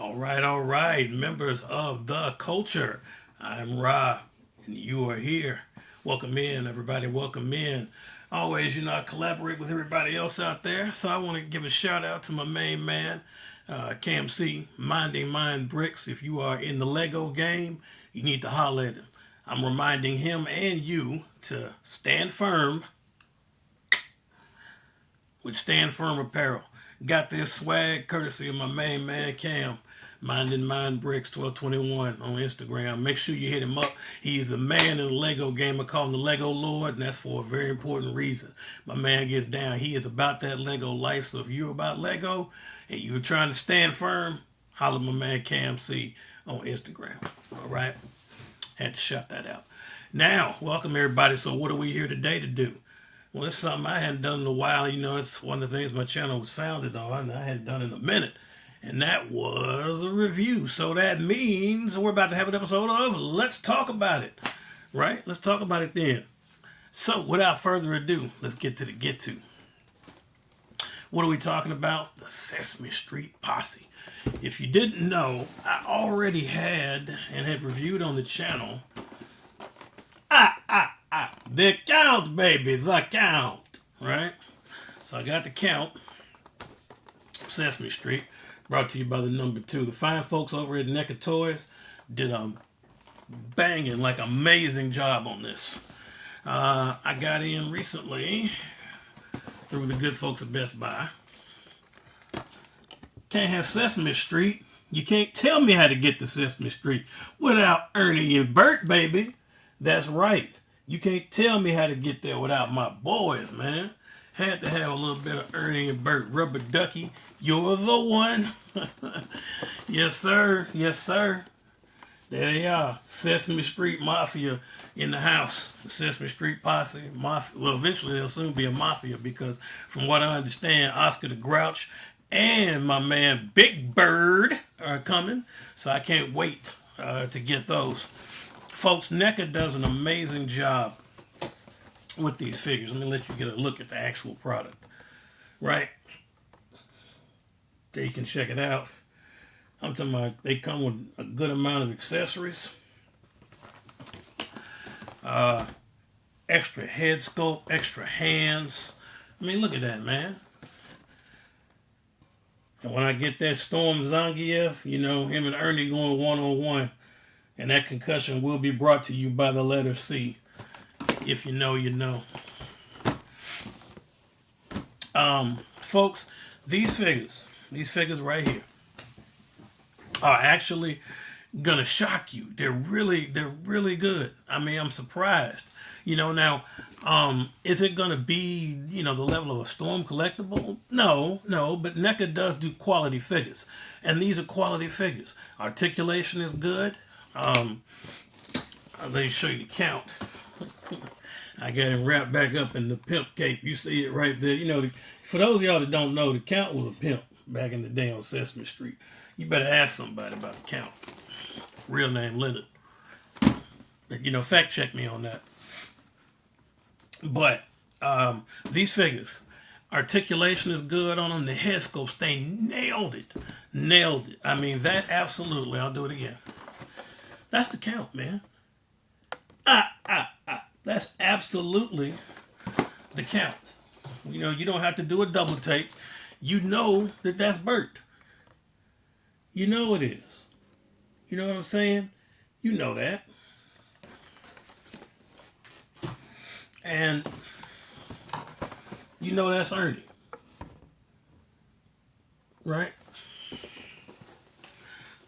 All right, members of the culture. I'm Ra, and you are here. Welcome in, everybody. Welcome in. Always, I collaborate with everybody else out there. So I want to give a shout out to my main man, Cam C, Minding Mind Bricks. If you are in the Lego game, you need to holler at him. I'm reminding him and you to stand firm with Stand Firm Apparel. Got this swag courtesy of my main man, Cam. Minding Mind Bricks 1221 on Instagram. Make sure you hit him up. He's the man in the Lego game. I call him the Lego Lord, and that's for a very important reason. My man gets down. He is about that Lego life. So if you're about Lego and you're trying to stand firm, holler at my man Cam C on Instagram. All right? Had to shout that out. Now, welcome everybody. So what are we here today to do? Well, it's something I hadn't done in a while. It's one of the things my channel was founded on, and I hadn't done in a minute. And that was a review. So that means we're about to have an episode of Let's Talk About It. Right? Let's talk about it then. So without further ado, let's get to the get to. What are we talking about? The Sesame Street Posse. If you didn't know, I already had reviewed on the channel. The count, baby, the count. Right? So I got the count. Sesame Street. Brought to you by the number 2. The fine folks over at NECA Toys did a banging, amazing job on this. I got in recently through the good folks at Best Buy. Can't have Sesame Street. You can't tell me how to get to Sesame Street without Ernie and Bert, baby. That's right. You can't tell me how to get there without my boys, man. Had to have a little bit of Ernie and Bert. Rubber Ducky, you're the one. Yes, sir. Yes, sir. There they are. Sesame Street Mafia in the house. The Sesame Street Posse. Mafia. Well, eventually there'll soon be a Mafia because from what I understand, Oscar the Grouch and my man Big Bird are coming. So I can't wait to get those. Folks, NECA does an amazing job with these figures. Let me let you get a look at the actual product. Right? There you can check it out. I'm talking about they come with a good amount of accessories. Extra head sculpt, extra hands. I mean, look at that, man. And when I get that Storm Zangief, him and Ernie going one-on-one. And that concussion will be brought to you by the letter C. If you know, you know. Folks, these figures right here are actually gonna shock you. They're really good. I mean, I'm surprised. Now, is it gonna be, the level of a Storm collectible? No, but NECA does do quality figures. And these are quality figures. Articulation is good. Let me show you the count. I got him wrapped back up in the pimp cape. You see it right there. For those of y'all that don't know, the count was a pimp back in the day on Sesame Street. You better ask somebody about the count. Real name Leonard. But, fact check me on that. But these figures, articulation is good on them. The head sculpts, they nailed it. Nailed it. I mean, that absolutely. I'll do it again. That's the count, man. That's absolutely the count. You don't have to do a double take. You know that that's Bert. You know it is. You know what I'm saying? You know that. And you know that's Ernie. Right?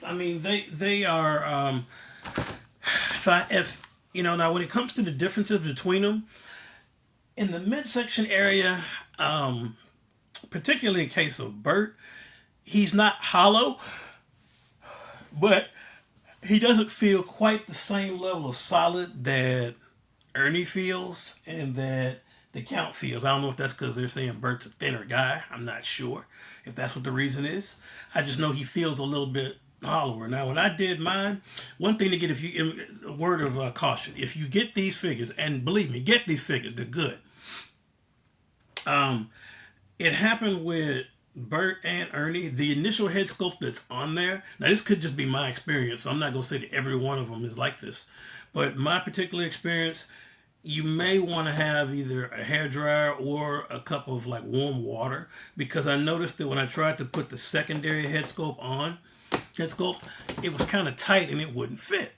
I mean, they are, now when it comes to the differences between them, in the midsection area, particularly in case of Bert, he's not hollow, but he doesn't feel quite the same level of solid that Ernie feels and that the Count feels. I don't know if that's because they're saying Bert's a thinner guy. I'm not sure if that's what the reason is. I just know he feels a little bit hollower. Now, when I did mine, one thing to get, a word of caution, if you get these figures, and believe me, get these figures, they're good. It happened with Bert and Ernie, the initial head sculpt that's on there, now this could just be my experience, so I'm not going to say that every one of them is like this. But my particular experience, you may want to have either a hair dryer or a cup of like warm water, because I noticed that when I tried to put the secondary head sculpt, it was kind of tight and it wouldn't fit.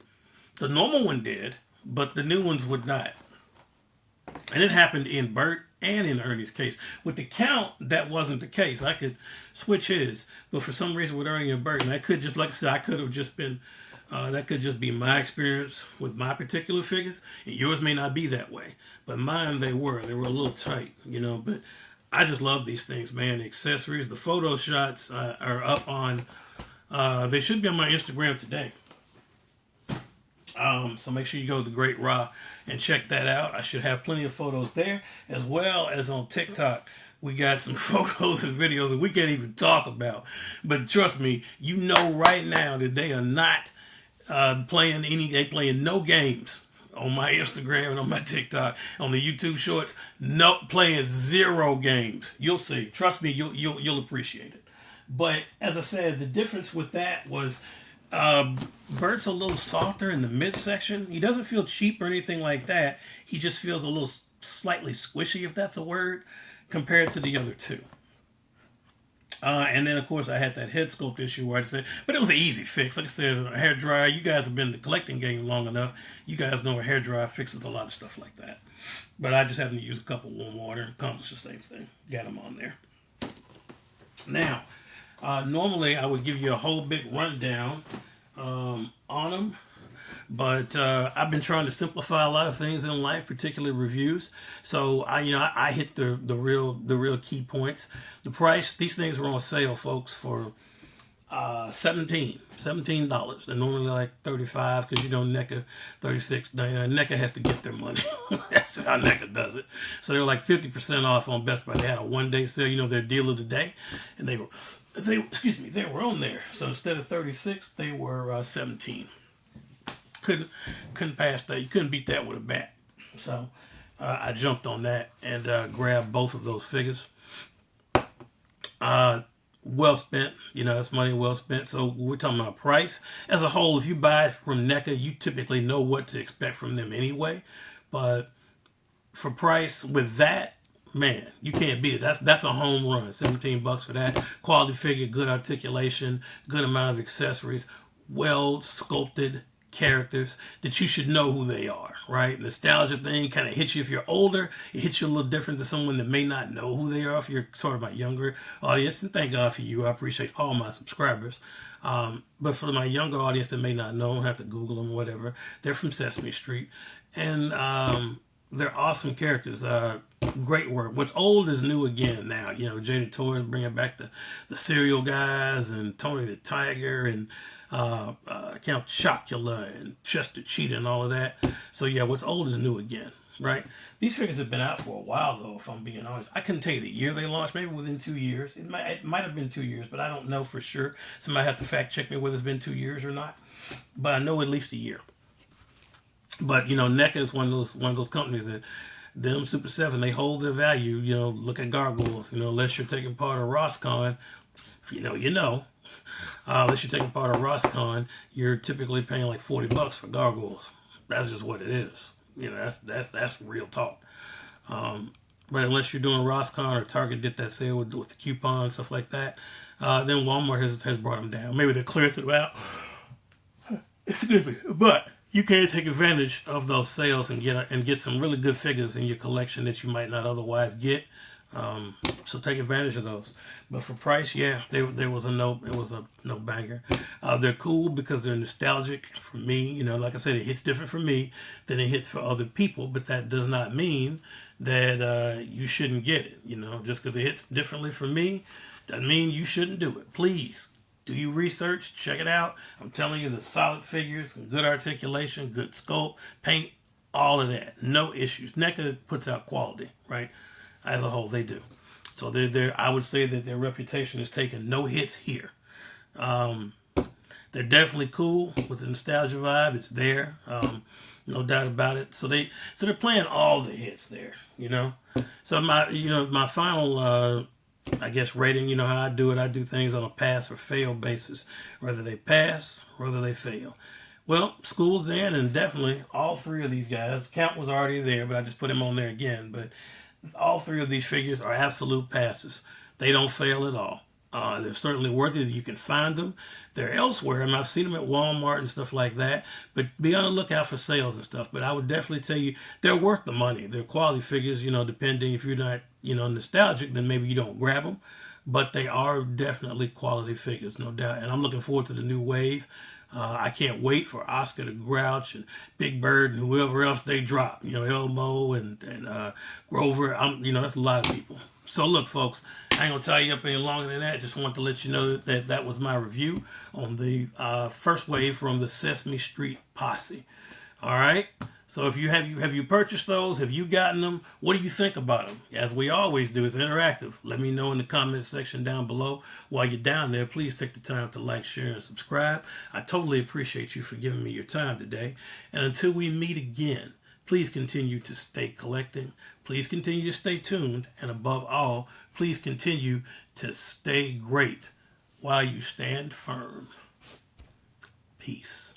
The normal one did, but the new ones would not. And it happened in Bert and in Ernie's case. With the Count, that wasn't the case. I could switch his, but for some reason with Ernie and Bert, and that could just, like I said, I could have just been, that could just be my experience with my particular figures. And yours may not be that way, but mine, they were a little tight, you know, but I just love these things, man. The accessories, the photo shots are up on, they should be on my Instagram today. So make sure you go to the Great Raw and check that out. I should have plenty of photos there, as well as on TikTok. We got some photos and videos that we can't even talk about. But trust me, you know right now that they are not they playing no games on my Instagram and on my TikTok, on the YouTube Shorts. No, playing zero games. You'll see. Trust me, you'll appreciate it. But as I said, the difference with that was Bert's a little softer in the midsection. He doesn't feel cheap or anything like that. He just feels a little slightly squishy, if that's a word, compared to the other two. And then, of course, I had that head sculpt issue where I said, but it was an easy fix. Like I said, a hair dryer. You guys have been in the collecting game long enough. You guys know a hair dryer fixes a lot of stuff like that. But I just happened to use a cup of warm water and accomplished the same thing. Got them on there. Now, normally I would give you a whole big rundown on them, but I've been trying to simplify a lot of things in life, particularly reviews. So I hit the real key points. The price, these things were on sale, folks, for $17. They're normally like $35 because NECA $36. NECA has to get their money. That's just how NECA does it. So they were like 50% off on Best Buy. They had a one-day sale, their deal of the day, and they were on there. So instead of 36, they were 17. Couldn't pass that. You couldn't beat that with a bat. So I jumped on that and grabbed both of those figures. Well spent, that's money well spent. So we're talking about price as a whole. If you buy it from NECA, you typically know what to expect from them anyway. But for price with that, man, you can't beat it. That's a home run. $17 for that. Quality figure, good articulation, good amount of accessories, well sculpted characters that you should know who they are, right? Nostalgia thing kind of hits you if you're older. It hits you a little different than someone that may not know who they are if you're sort of my younger audience. And thank God for you. I appreciate all my subscribers. But for my younger audience that may not know, have to Google them, whatever. They're from Sesame Street. And they're awesome characters. Great work. What's old is new again now. Jada Torres bringing back the cereal guys and Tony the Tiger and Count Chocula and Chester Cheetah and all of that. So yeah, what's old is new again, right? These figures have been out for a while though, if I'm being honest. I couldn't tell you the year they launched, maybe within 2 years. It might have been 2 years, but I don't know for sure. Somebody have to fact check me whether it's been 2 years or not. But I know at least a year. But NECA is one of those companies that them Super 7, they hold their value. Look at Gargoyles. Unless you're taking part of RosCon, unless you're taking part of RosCon, you're typically paying like $40 for Gargoyles. That's just what it is. That's real talk. But unless you're doing RosCon or Target did that sale with the coupon and stuff like that, then Walmart has brought them down. Maybe they cleared it out. Excuse me, but you can take advantage of those sales and get some really good figures in your collection that you might not otherwise get. So take advantage of those. But for price, yeah, there was a no banger. They're cool because they're nostalgic for me. Like I said, it hits different for me than it hits for other people. But that does not mean that you shouldn't get it. Just because it hits differently for me doesn't mean you shouldn't do it. Please. Do your research, check it out. I'm telling you, the solid figures, good articulation, good sculpt, paint, all of that. No issues. NECA puts out quality, right? As a whole, they do. So I would say that their reputation is taking no hits here. They're definitely cool with the nostalgia vibe. It's there, no doubt about it. So they're playing all the hits there, So my final I guess rating, you know how I do it. I do things on a pass or fail basis. Whether they pass, whether they fail. Well, school's in, and definitely all three of these guys. Count was already there, but I just put him on there again. But all three of these figures are absolute passes. They don't fail at all. They're certainly worth it. You can find them. They're elsewhere, and I've seen them at Walmart and stuff like that. But be on the lookout for sales and stuff. But I would definitely tell you they're worth the money. They're quality figures, depending if you're not, nostalgic, then maybe you don't grab them. But they are definitely quality figures, no doubt. And I'm looking forward to the new wave. I can't wait for Oscar the Grouch and Big Bird and whoever else they drop. Elmo and Grover. That's a lot of people. So look, folks, I ain't gonna tie you up any longer than that. Just want to let you know that was my review on the first wave from the Sesame Street Posse. All right. So if you have you purchased those? Have you gotten them? What do you think about them? As we always do, it's interactive. Let me know in the comment section down below. While you're down there, please take the time to like, share, and subscribe. I totally appreciate you for giving me your time today. And until we meet again, please continue to stay collecting. Please continue to stay tuned. And above all, please continue to stay great while you stand firm. Peace.